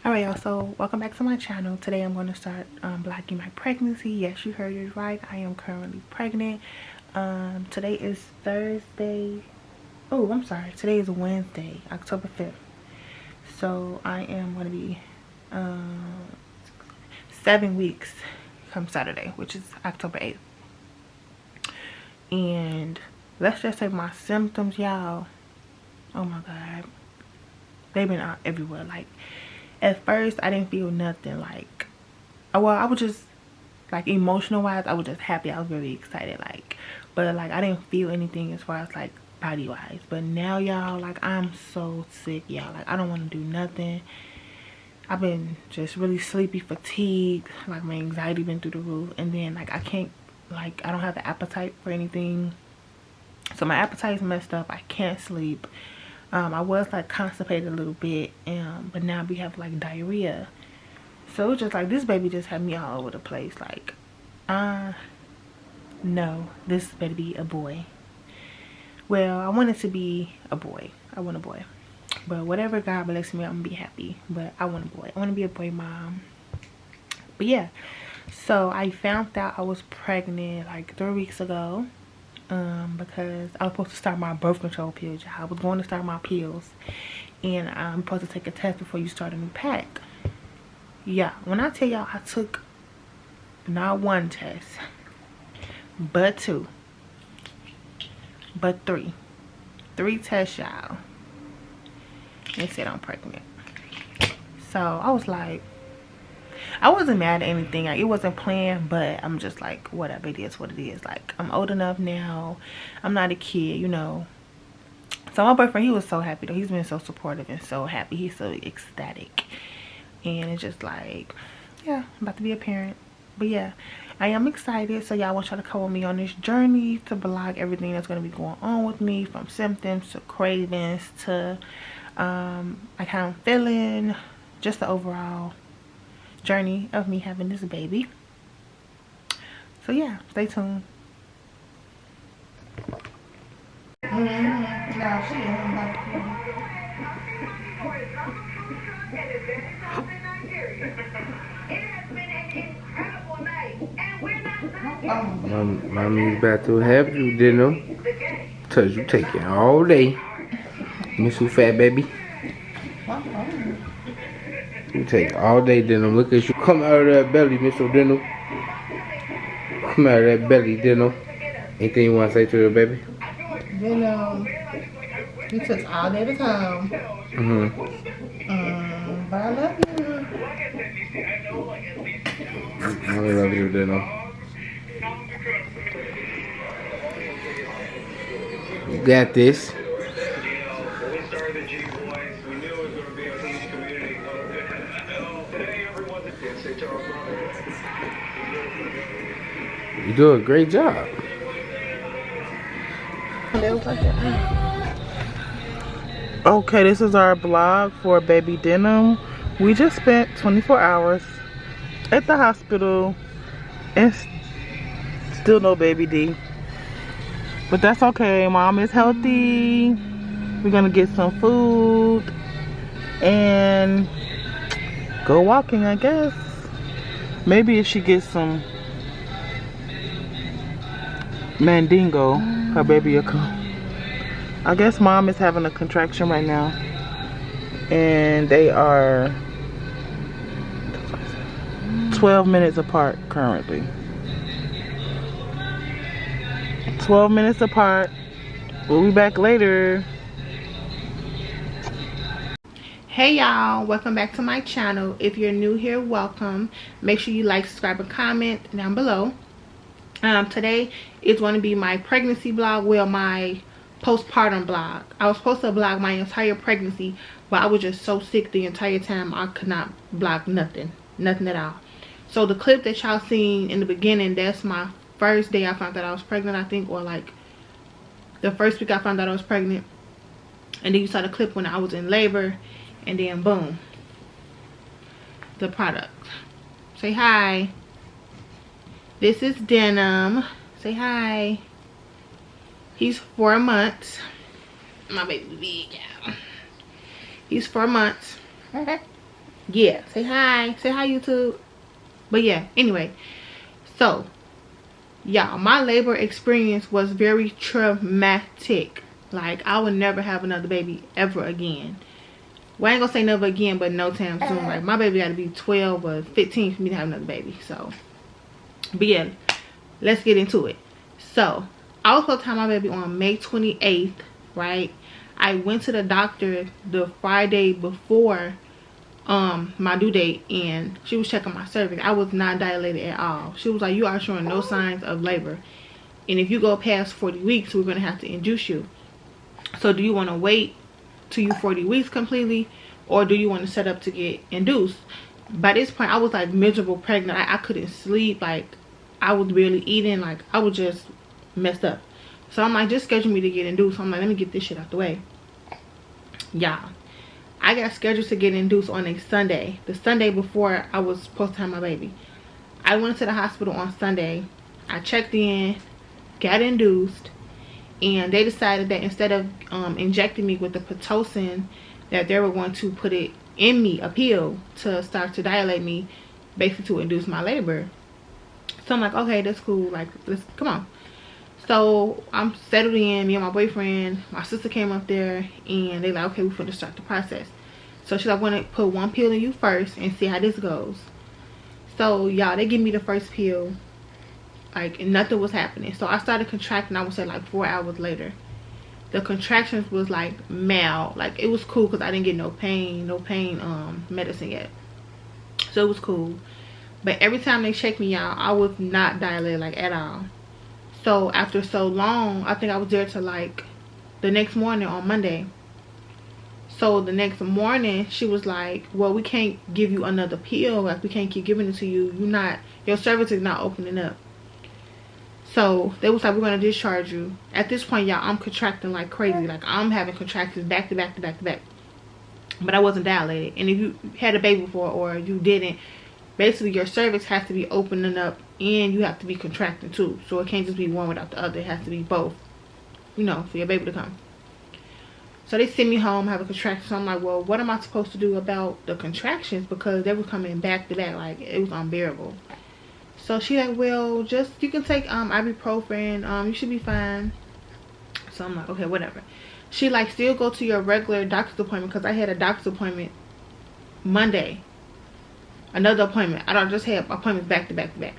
Alright y'all, so welcome back to my channel. Today I'm going to start vlogging my pregnancy. Yes, you heard it right, I am currently pregnant. Today is Thursday. Oh, I'm sorry, today is Wednesday, October 5th. So I am going to be 7 weeks come Saturday, which is October 8th. And let's just say my symptoms, y'all, oh my god, they've been out everywhere. Like, at first I didn't feel nothing. Like, well, I was just like, emotional wise I was just happy. I was very excited, like, but like I didn't feel anything as far as like body wise. But now y'all, like, I'm so sick, y'all. Like, I don't want to do nothing. I've been just really sleepy, fatigued, like my anxiety been through the roof. And then like I can't, like, I don't have the appetite for anything, so my appetite's messed up. I can't sleep. I was like constipated a little bit, but now we have like diarrhea. So it's just like, this baby just had me all over the place. Like, no, this better be a boy. Well, I want it to be a boy. I want a boy. But whatever God bless me, I'm gonna be happy. But I want a boy. I want to be a boy mom. But yeah, so I found out I was pregnant like 3 weeks ago. Because I was supposed to start my birth control pills. I was going to start my pills, and I'm supposed to take a test before you start a new pack. Yeah, when I tell y'all I took not one test, but two, but three tests, y'all. They said I'm pregnant. So I was like, I wasn't mad at anything. Like, it wasn't planned, but I'm just like, whatever, it is what it is. Like, I'm old enough now. I'm not a kid, you know. So my boyfriend, he was so happy though. He's been so supportive and so happy. He's so ecstatic. And it's just like, yeah, I'm about to be a parent. But yeah, I am excited. So y'all want y'all to come with me on this journey to vlog everything that's going to be going on with me, from symptoms to cravings to like how I'm feeling, just the overall journey of me having this baby. So yeah, stay tuned. Mommy's about to have you dinner. Cause you taking all day. Miss you, fat baby. You take all day dinner. Look at you. Come out of that belly, Miss O'Donnell. Come out of that belly, dinner. Anything you want to say to your baby? You know, you took all day to come. But I love you. I love you, dinner. You got this. You do a great job. Okay, this is our vlog for baby Denim. We just spent 24 hours at the hospital and still no baby D. But that's okay, mom is healthy. We're gonna get some food and go walking, I guess. Maybe if she gets some mandingo, her baby will come. I guess mom is having a contraction right now, and they are 12 minutes apart currently. 12 minutes apart. We'll be back later. Hey y'all, welcome back to my channel. If you're new here, welcome. Make sure you like, subscribe, and comment down below. Today is going to be my pregnancy vlog, well, my postpartum vlog. I was supposed to vlog my entire pregnancy, but I was just so sick the entire time I could not vlog nothing at all. So the clip that y'all seen in the beginning, that's my first day I found out I was pregnant, I think, or like the first week I found out I was pregnant. And then you saw the clip when I was in labor, and then boom, the product. Say hi. This is Denim. Say hi. He's 4 months. My baby's big, yeah. He's 4 months. Yeah, say hi YouTube. But yeah, anyway, so y'all, my labor experience was very traumatic. Like, I would never have another baby ever again. Well, I ain't gonna say never again, but no time soon. Like, my baby gotta be 12 or 15 for me to have another baby. So, but yeah, let's get into it. So, I was supposed to have my baby on May 28th, right? I went to the doctor the Friday before my due date, and she was checking my cervix. I was not dilated at all. She was like, you are showing no signs of labor, and if you go past 40 weeks, we're gonna have to induce you. So do you want to wait till you 40 weeks completely, or do you want to set up to get induced? By this point, I was like miserable pregnant. I couldn't sleep. Like, I was barely eating. Like, I was just messed up. So I'm like, just schedule me to get induced. So I'm like, let me get this shit out the way. Y'all, I got scheduled to get induced on a Sunday, the Sunday before I was supposed to have my baby. I went to the hospital on Sunday. I checked in, got induced, and they decided that instead of injecting me with the Pitocin, that they were going to put it in me, a pill, to start to dilate me, basically to induce my labor. So I'm like, okay, that's cool. Like, let's come on. So I'm settled in, me and my boyfriend. My sister came up there, and they like, okay, we're going to start the process. So she's like, I want to put one pill in you first and see how this goes. So y'all, they give me the first pill, like, and nothing was happening. So I started contracting, I would say like 4 hours later. The contractions was like mild. Like, it was cool because I didn't get no pain medicine yet. So it was cool. But every time they checked me out, I was not dilated, like, at all. So after so long, I think I was there till like the next morning on Monday. So the next morning, she was like, well, we can't give you another pill. Like, we can't keep giving it to you. Your cervix is not opening up. So they was like, we're going to discharge you. At this point, y'all, I'm contracting like crazy. Like, I'm having contractions back to back to back to back. But I wasn't dilated. And if you had a baby before or you didn't, basically your cervix has to be opening up and you have to be contracting too. So it can't just be one without the other. It has to be both, you know, for your baby to come. So they send me home, have a contraction. So I'm like, well, what am I supposed to do about the contractions? Because they were coming back to back. Like, it was unbearable. So she like, well, just, you can take ibuprofen. You should be fine. So I'm like, okay, whatever. She like, still go to your regular doctor's appointment, because I had a doctor's appointment Monday. Another appointment. I don't just have appointments back to back to back.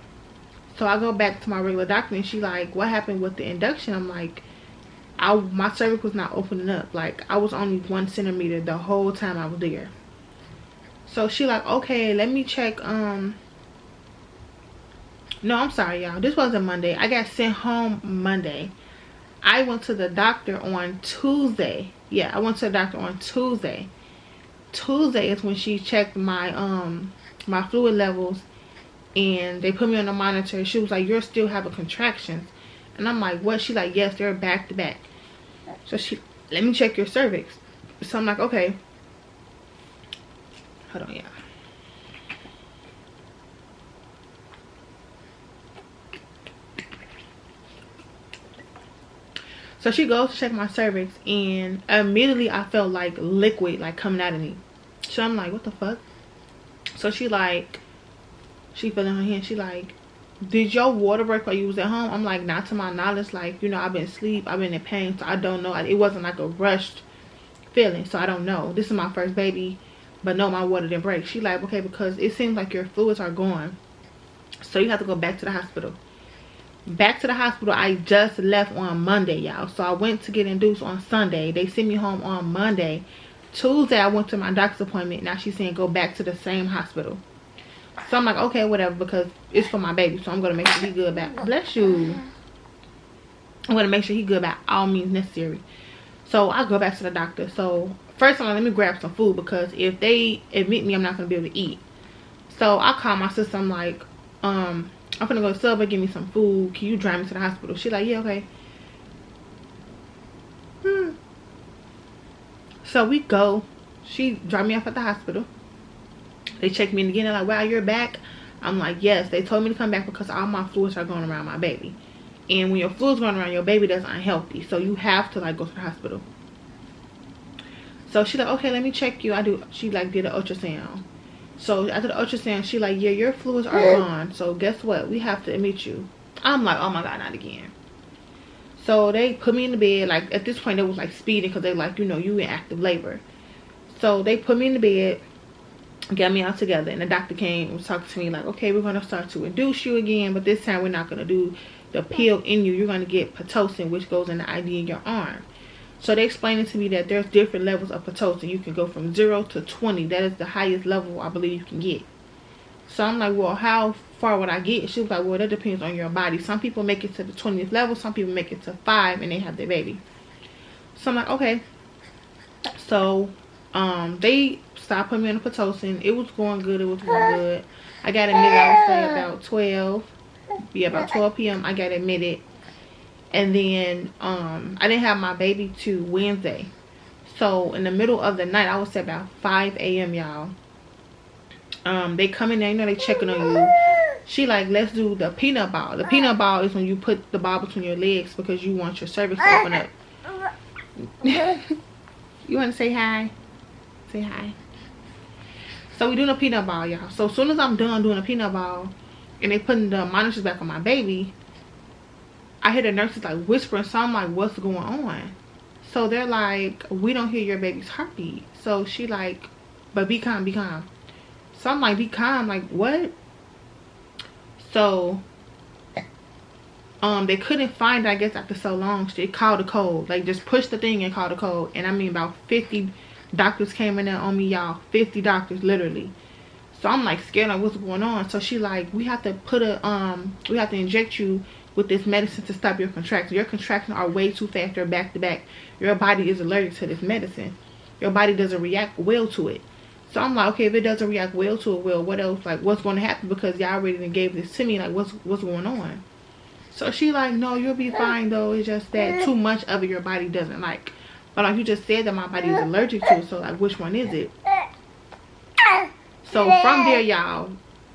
So I go back to my regular doctor, and she like, what happened with the induction? I'm like, my cervix was not opening up. Like, I was only 1 centimeter the whole time I was there. So she like, okay, let me check. No, I'm sorry, y'all. This wasn't Monday. I got sent home Monday. I went to the doctor on Tuesday. Yeah, I went to the doctor on Tuesday. Tuesday is when she checked my my fluid levels, and they put me on the monitor. She was like, you're still having contractions. And I'm like, what? She like, yes, they're back to back. So she, let me check your cervix. So I'm like, okay. Hold on, yeah. So she goes to check my cervix, and immediately I felt like liquid like coming out of me. So I'm like, what the fuck? So she like, she feeling her hand. She like, did your water break while you was at home? I'm like, not to my knowledge. Like, you know, I've been asleep, I've been in pain, so I don't know. It wasn't like a rushed feeling, so I don't know. This is my first baby, but no, my water didn't break. She like, okay, because it seems like your fluids are gone, so you have to go back to the hospital. Back to the hospital. I just left on Monday, y'all. So I went to get induced on Sunday. They sent me home on Monday. Tuesday I went to my doctor's appointment. Now she's saying go back to the same hospital. So I'm like, okay, whatever, because it's for my baby. So I'm going to make sure he good about, bless you. I'm going to make sure he good by all means necessary. So I go back to the doctor. So first of all, let me grab some food, because if they admit me, I'm not going to be able to eat. So I call my sister. I'm like, I'm gonna go to Subway, give me some food. Can you drive me to the hospital? She like, yeah, okay. So we go. She dropped me off at the hospital. They check me in again. They're like, wow, you're back? I'm like, yes. They told me to come back because all my fluids are going around my baby. And when your fluids going around your baby, that's unhealthy. So you have to like go to the hospital. So she like, okay, let me check you. She like did an ultrasound. So after the ultrasound, she like, yeah, your fluids are gone. So guess what? We have to admit you. I'm like, oh my God, not again. So they put me in the bed. Like at this point, they was like speeding because they like, you know, you in active labor. So they put me in the bed, got me all together, and the doctor came and was talking to me like, okay, we're gonna start to induce you again, but this time we're not gonna do the pill in you. You're gonna get Pitocin, which goes in the ID in your arm. So they explained to me that there's different levels of Pitocin. You can go from 0 to 20. That is the highest level I believe you can get. So I'm like, well, how far would I get? She was like, well, that depends on your body. Some people make it to the 20th level. Some people make it to 5 and they have their baby. So I'm like, okay. So they stopped putting me on the Pitocin. It was going good. It was going good. I got admitted, I would say about 12. Yeah, about 12 p.m. I got admitted. And then I didn't have my baby till Wednesday. So in the middle of the night, I would say about 5 a.m. y'all. They come in there, you know, they checking on you. She like, let's do the peanut ball. The peanut ball is when you put the ball between your legs because you want your cervix to open up. You want to say hi? Say hi. So we doing a peanut ball, y'all. So as soon as I'm done doing a peanut ball and they putting the monitors back on my baby, I hear the nurses like whispering. So I'm like, what's going on? So they're like, we don't hear your baby's heartbeat. So she like, but be calm, be calm. So I'm like, be calm, like what? So they couldn't find it, I guess, after so long. So they called the code. Like just push the thing and call the code. And I mean about 50 doctors came in there on me, y'all. 50 doctors, literally. So I'm like scared, like what's going on? So she like, we have to put a we have to inject you with this medicine to stop your contractions. Your contractions are way too fast. They're back to back. Your body is allergic to this medicine. Your body doesn't react well to it. So I'm like, okay, if it doesn't react well to it, well, what else? Like, what's going to happen? Because y'all already gave this to me. Like, what's going on? So she like, no, you'll be fine though. It's just that too much of it your body doesn't like. But like you just said that my body is allergic to it. So like, which one is it? So from there, y'all,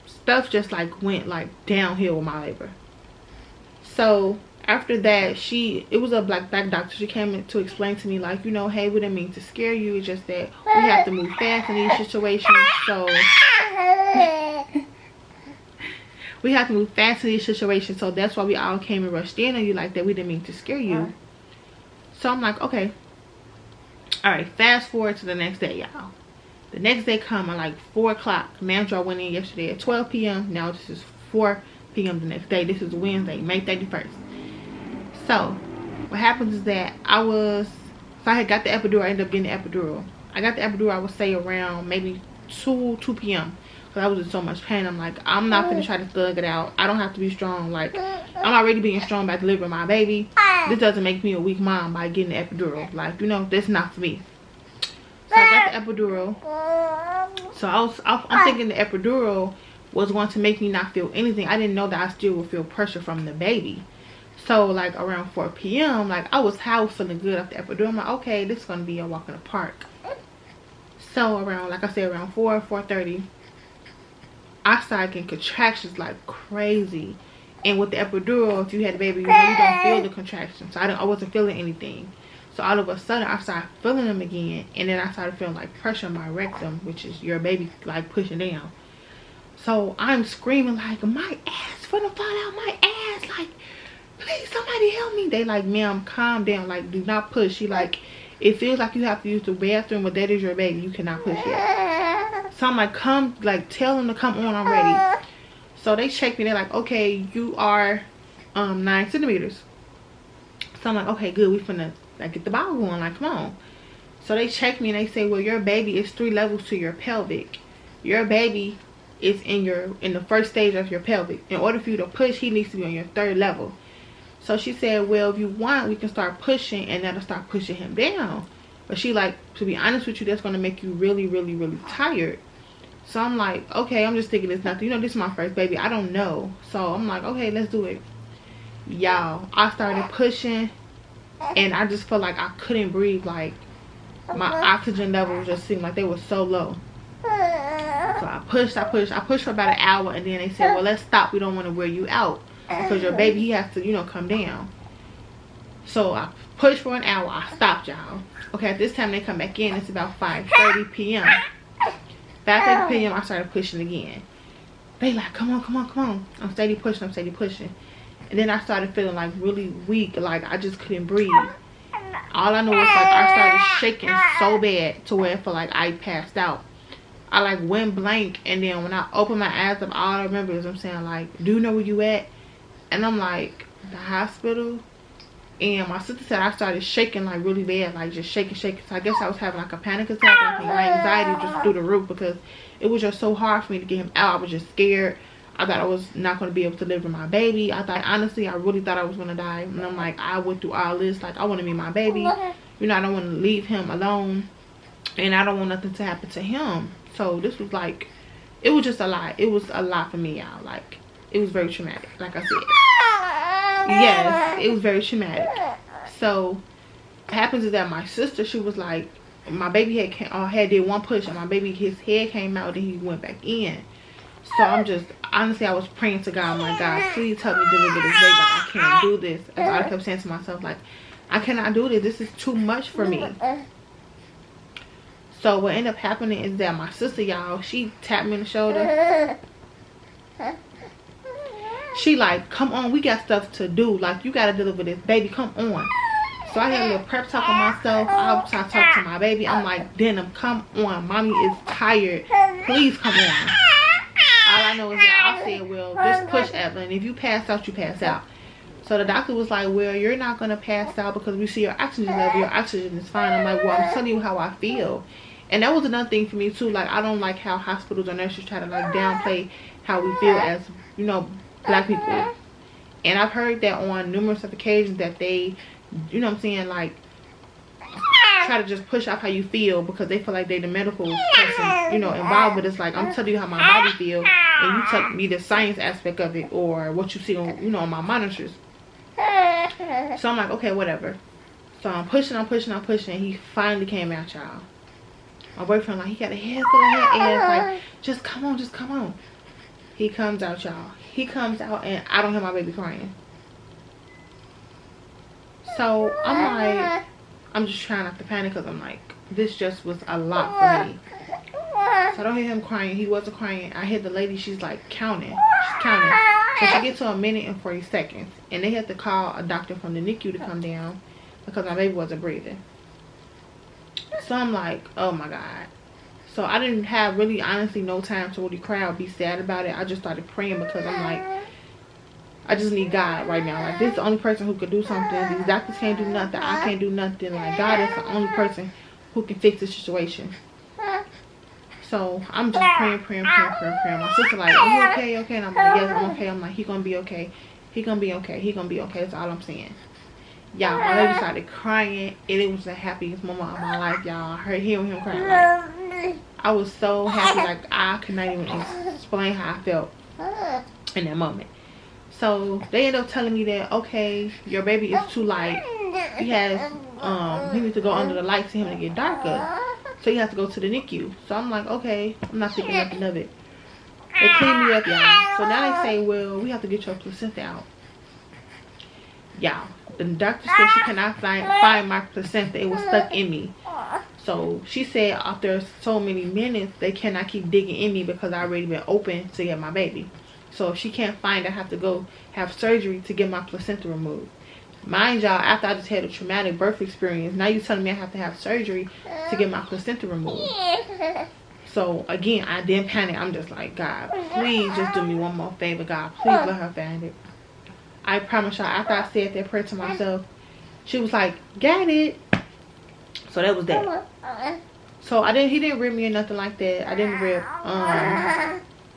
stuff just like went like downhill with my labor. So after that, it was a black doctor. She came in to explain to me like, you know, hey, we didn't mean to scare you. It's just that we have to move fast in these situations. So we have to move fast in these situations. So that's why we all came and rushed in on you like that. We didn't mean to scare you. So I'm like, okay. All right, fast forward to the next day, y'all. The next day come at like 4 o'clock. Manager went in yesterday at 12 p.m. Now this is 4 p.m. the next day. This is Wednesday, May 31st. So what happens is that I had got the epidural. I ended up getting the epidural. I got the epidural, I would say around maybe 2 p.m. because I was in so much pain. I'm like, I'm not gonna try to thug it out. I don't have to be strong. Like, I'm already being strong by delivering my baby. This doesn't make me a weak mom by getting the epidural. Like, you know, that's not for me. So I got the epidural. So I'm thinking the epidural was going to make me not feel anything. I didn't know that I still would feel pressure from the baby. So like around 4 p.m. like I was feeling good after the epidural. I'm like, okay, this is gonna be a walk in the park. So around, like I said, around 4:30, I started getting contractions like crazy. And with the epidural, if you had a baby, you know you don't feel the contractions. So I wasn't feeling anything. So all of a sudden, I started feeling them again. And then I started feeling like pressure on my rectum, which is your baby like pushing down. So I'm screaming like, my ass finna fall out, my ass. Like, please, somebody help me. They like, ma'am, calm down. Like, do not push. She like, it feels like you have to use the bathroom, but that is your baby. You cannot push yet. So I'm like, come, like, tell them to come on. I'm ready. So they check me. They're like, okay, you are 9 centimeters. So I'm like, okay, good. We finna like get the ball going. Like, come on. So they check me and they say, well, your baby is 3 levels to your pelvic. Your baby is in the first stage of your pelvic. In order for you to push, he needs to be on your 3rd level. So she said, well, if you want, we can start pushing and that'll start pushing him down. But she like, to be honest with you, that's going to make you really, really, really tired. So I'm like, okay, I'm just thinking it's nothing. You know, this is my first baby. I don't know. So I'm like, okay, let's do it. Y'all, I started pushing and I just felt like I couldn't breathe. Like, my oxygen levels just seemed like they were so low. So I pushed for about an hour and then they said, well, let's stop. We don't want to wear you out. Because your baby, he has to, you know, come down. So I pushed for an hour. I stopped, y'all. Okay, at this time they come back in. It's about 5:30 p.m. 5:30 p.m. I started pushing again. They like, come on, come on, come on. I'm steady pushing, I'm steady pushing. And then I started feeling like really weak, like I just couldn't breathe. All I know was like I started shaking so bad to where I felt like I passed out. I like went blank, and then when I opened my eyes up, all I remember is I'm saying like, do you know where you at? And I'm like, the hospital. And my sister said I started shaking like really bad, like just shaking. So I guess I was having like a panic attack. Like my anxiety just through the roof because it was just so hard for me to get him out. I was just scared. I thought I was not going to be able to live with my baby. I thought, honestly, I really thought I was going to die. And I'm like, I went through all this. Like, I want to meet my baby. You know, I don't want to leave him alone. And I don't want nothing to happen to him. So this was like, it was just a lot. It was a lot for me, y'all. Like, it was very traumatic, like I said. Yes, it was very traumatic. So what happens is that my sister, she was like, my baby had did one push, and my baby, his head came out, and he went back in. So I'm just, honestly, I was praying to God. I'm like, God, please help me deliver this baby. Like, I can't do this. As I kept saying to myself, like, I cannot do this. This is too much for me. So what ended up happening is that my sister, y'all, she tapped me in the shoulder. She like, come on, we got stuff to do. Like, you got to deliver this baby. Come on. So I had a little prep talk on myself. I was trying to talk to my baby. I'm like, Denim, come on. Mommy is tired. Please come on. All I know is that I said, well, just push, Evelyn. If you pass out, you pass out. So the doctor was like, well, you're not going to pass out because we see your oxygen level. Your oxygen is fine. I'm like, well, I'm telling you how I feel. And that was another thing for me, too. Like, I don't like how hospitals or nurses try to, like, downplay how we feel as, you know, black people. And I've heard that on numerous occasions that they, you know what I'm saying, like, try to just push off how you feel because they feel like they're the medical person, you know, involved. But it's like, I'm telling you how my body feels, and you tell me the science aspect of it or what you see on, you know, on my monitors. So I'm like, okay, whatever. So I'm pushing, and he finally came out, y'all. My boyfriend, like, he got a head full of head ass, like, just come on. He comes out, y'all. He comes out, and I don't hear my baby crying. So I'm like, I'm just trying not to panic because I'm like, this just was a lot for me. So I don't hear him crying. He wasn't crying. I hear the lady, she's like counting. She's counting. So she gets to a minute and 40 seconds. And they had to call a doctor from the NICU to come down because my baby wasn't breathing. So I'm like, oh my God. So I didn't have really, honestly, no time to really cry or be sad about it. I just started praying because I'm like, I just need God right now. Like, this is the only person who could do something. These doctors can't do nothing. I can't do nothing. Like, God is the only person who can fix the situation. So I'm just praying. My sister like, are you okay? Okay. And I'm like, yes, I'm okay. I'm like, he gonna be okay. He gonna be okay. That's all I'm saying. Y'all, my baby started crying, and it was the happiest moment of my life, y'all. Hearing him crying, like, I was so happy, like, I could not even explain how I felt in that moment. So they ended up telling me that, okay, your baby is too light. He needs to go under the lights for him to get darker. So he has to go to the NICU. So I'm like, okay, I'm not thinking nothing of it. They cleaned me up, y'all. So now they say, well, we have to get your placenta out. Y'all, the doctor said she cannot find my placenta. It was stuck in me. So she said after so many minutes, they cannot keep digging in me because I already been open to get my baby. So if she can't find, I have to go have surgery to get my placenta removed. Mind y'all, after I just had a traumatic birth experience, now you're telling me I have to have surgery to get my placenta removed. So again, I didn't panic. I'm just like, God, please just do me one more favor. God, please let her find it. I promise y'all, after I said that prayer to myself, she was like, got it. So that was that. So he didn't rip me or nothing like that. I didn't rip.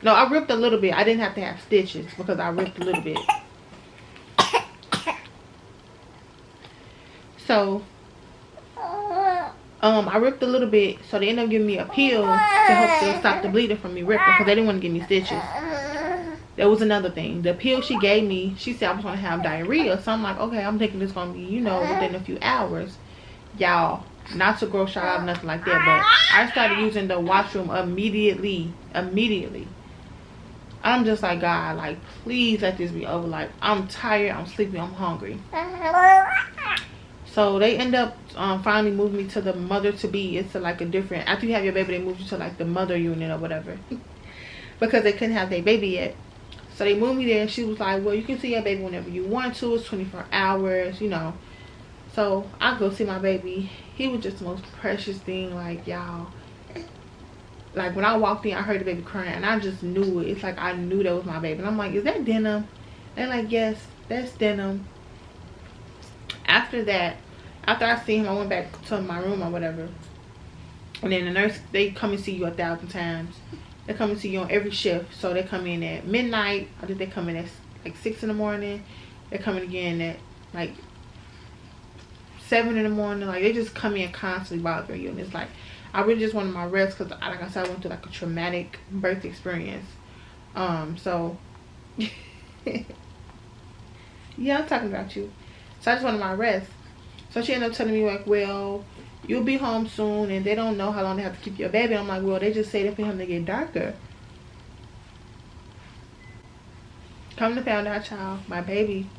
No, I ripped a little bit. I didn't have to have stitches because I ripped a little bit. So I ripped a little bit. So they ended up giving me a pill to help to stop the bleeding from me ripping because they didn't want to give me stitches. That was another thing. The pill she gave me, she said I was going to have diarrhea. So I'm like, okay, I'm thinking it's going to be, you know, within a few hours. Y'all, not to gross y'all out, nothing like that. But I started using the washroom immediately. I'm just like, God, like, please let this be over. Like, I'm tired, I'm sleepy, I'm hungry. So they end up finally moving me to the mother to be. It's like a different, after you have your baby, they move you to like the mother unit or whatever. Because they couldn't have their baby yet. So they moved me there, and she was like, well, you can see your baby whenever you want to. It's 24 hours, you know. So I go see my baby. He was just the most precious thing, like, y'all. Like, when I walked in, I heard the baby crying, and I just knew it. It's like I knew that was my baby. And I'm like, is that Denim? They're like, yes, that's Denim. After that, after I seen him, I went back to my room or whatever. And then the nurse, they come and see you 1,000 times. They come and see you on every shift. So they come in at midnight. I think they come in at like 6 in the morning. They're coming again at like 7 in the morning. Like, they just come in constantly bothering you. And it's like, I really just wanted my rest because, like I said, I went through like a traumatic birth experience. So yeah, I'm talking about you. So I just wanted my rest. So she ended up telling me, like, well, you'll be home soon, and they don't know how long they have to keep your baby. I'm like, well, they just say that for him to get darker. Come to find out, child, my baby,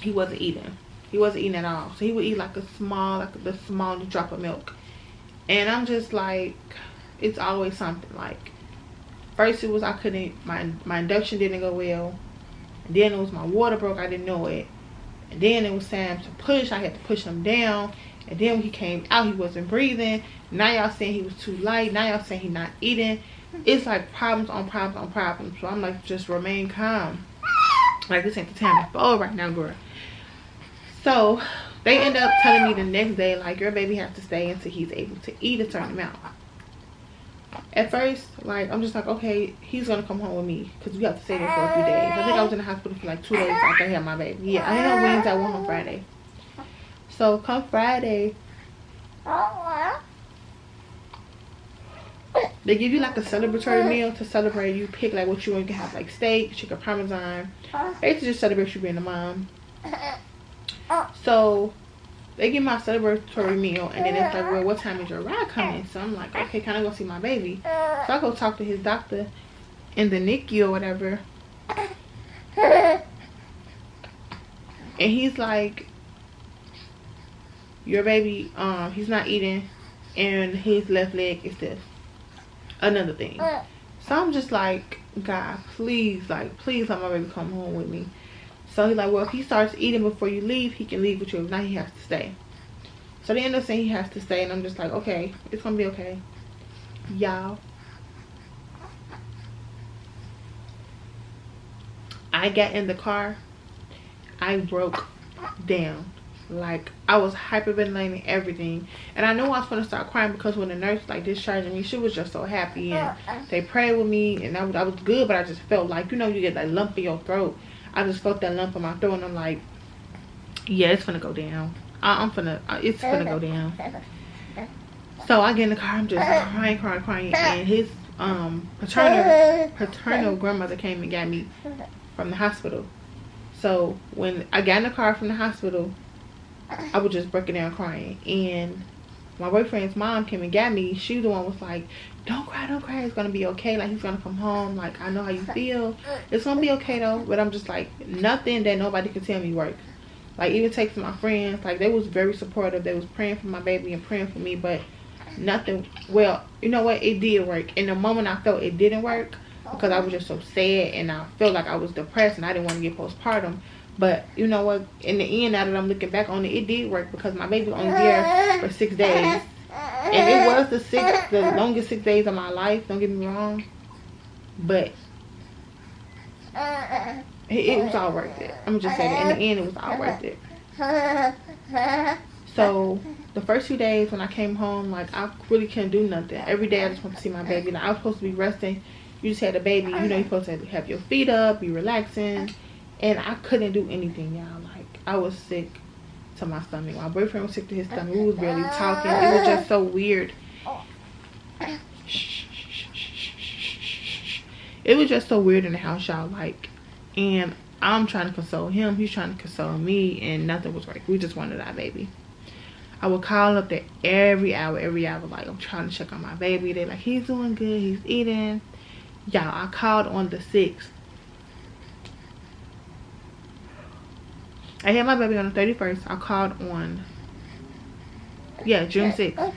he wasn't eating. He wasn't eating at all. So he would eat like a small, like the smallest drop of milk. And I'm just like, it's always something. Like, first it was I couldn't, my induction didn't go well. And then it was my water broke, I didn't know it. And then it was time to push, I had to push him down. And then when he came out, he wasn't breathing. Now y'all saying he was too light. Now y'all saying he not eating. It's like problems on problems on problems. So I'm like, just remain calm. Like, this ain't the time to fall right now, girl. So they end up telling me the next day, like, your baby has to stay until he's able to eat a certain amount. At first, like, I'm just like, okay, he's gonna come home with me because we have to stay there for a few days. I think I was in the hospital for like 2 days after I had my baby. Yeah, I had no Wednesday, I went home Friday. So come Friday, they give you like a celebratory meal to celebrate. You pick like what you want. You can have like steak, chicken parmesan. They just celebrate you being a mom. So they give my celebratory meal, and then it's like, well, what time is your ride coming? So I'm like, okay, can I go see my baby? So I go talk to his doctor in the NICU or whatever. And he's like, your baby, he's not eating, and his left leg is stiff. Another thing. So I'm just like, God, please, like, please let my baby come home with me. So he's like, well, if he starts eating before you leave, he can leave with you. If not, he has to stay. So they end up saying he has to stay, and I'm just like, okay, it's gonna be okay. Y'all, I got in the car, I broke down. Like, I was hyperventilating everything, and I knew I was gonna start crying because when the nurse like discharging me, she was just so happy, and they prayed with me, and I was good. But I just felt like, you know, you get that lump in your throat. I just felt that lump in my throat, and I'm like, yeah, it's gonna go down. It's gonna go down. So I get in the car, I'm just crying, and his paternal grandmother came and got me from the hospital. So when I got in the car from the hospital, I was just breaking down crying, and my boyfriend's mom came and got me. She the one was like, don't cry, it's gonna be okay. Like, he's gonna come home. Like, I know how you feel. It's gonna be okay though. But I'm just like, nothing that nobody could tell me works. Like, even texting my friends, like, they was very supportive. They was praying for my baby and praying for me, but nothing. Well, you know what, it did work. In the moment I felt it didn't work because I was just so sad, and I felt like I was depressed, and I didn't want to get postpartum. But you know what, in the end, now that I'm looking back on it, it did work because my baby was only there for 6 days. And it was the longest 6 days of my life, don't get me wrong. But it was all worth it. I'm just saying, in the end, it was all worth it. So the first few days when I came home, like, I really couldn't do nothing. Every day I just wanted to see my baby. Like, I was supposed to be resting. You just had a baby, you know, you're supposed to have your feet up, be relaxing. And I couldn't do anything, y'all. Like, I was sick to my stomach. My boyfriend was sick to his stomach. We was barely talking. It was just so weird. It was just so weird in the house, y'all. Like, and I'm trying to console him. He's trying to console me, and nothing was working. We just wanted our baby. I would call up there every hour. Like, I'm trying to check on my baby. They're like, he's doing good. He's eating. Y'all, I called on the 6th. I had my baby on the 31st. I called on Yeah, June 6th.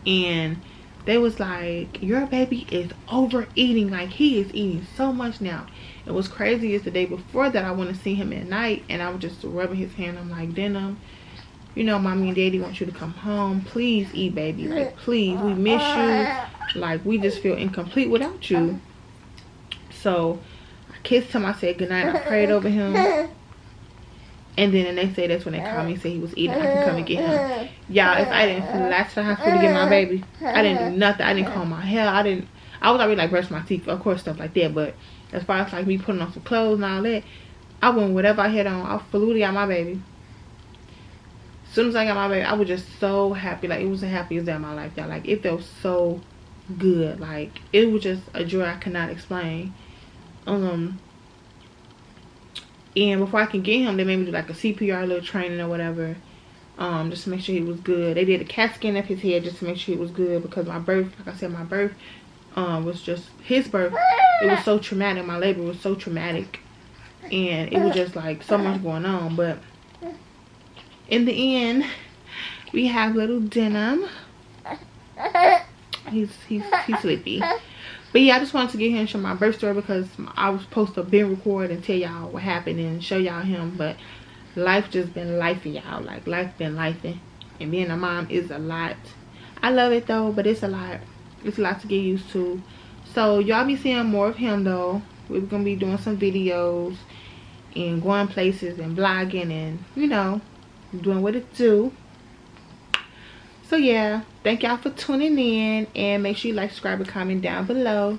And they was like, your baby is overeating. Like, he is eating so much now. And what's crazy is the day before that I went to see him at night, and I was just rubbing his hand. I'm like, Denim, you know, mommy and daddy want you to come home. Please eat, baby. Like, please, we miss you. Like, we just feel incomplete without you. So I kissed him. I said goodnight. I prayed over him. And then the next day, that's when they called me and said he was eating. I can come and get him. Y'all, if I didn't fly to the hospital to get my baby, I didn't do nothing. I didn't comb my hair. I was already like brushing my teeth, of course, stuff like that. But as far as like me putting on some clothes and all that, I went whatever I had on. I flew to get my baby. As soon as I got my baby, I was just so happy. Like, it was the happiest day of my life, y'all. Like, it felt so good. Like, it was just a joy I cannot explain. And before I can get him, they made me do like a CPR little training or whatever, just to make sure he was good. They did a CAT scan of his head just to make sure he was good, because my birth, like I said, my birth was just his birth. It was so traumatic. My labor was so traumatic, and it was just like so much going on. But in the end, we have little Denim. He's sleepy. But yeah, I just wanted to get here and show my birth story, because I was supposed to be record and tell y'all what happened and show y'all him. But life just been lifing, y'all. Like, life been lifing. And being a mom is a lot. I love it though, but it's a lot. It's a lot to get used to. So y'all be seeing more of him though. We're going to be doing some videos and going places and vlogging and, you know, doing what it do. So yeah, thank y'all for tuning in, and make sure you like, subscribe, and comment down below.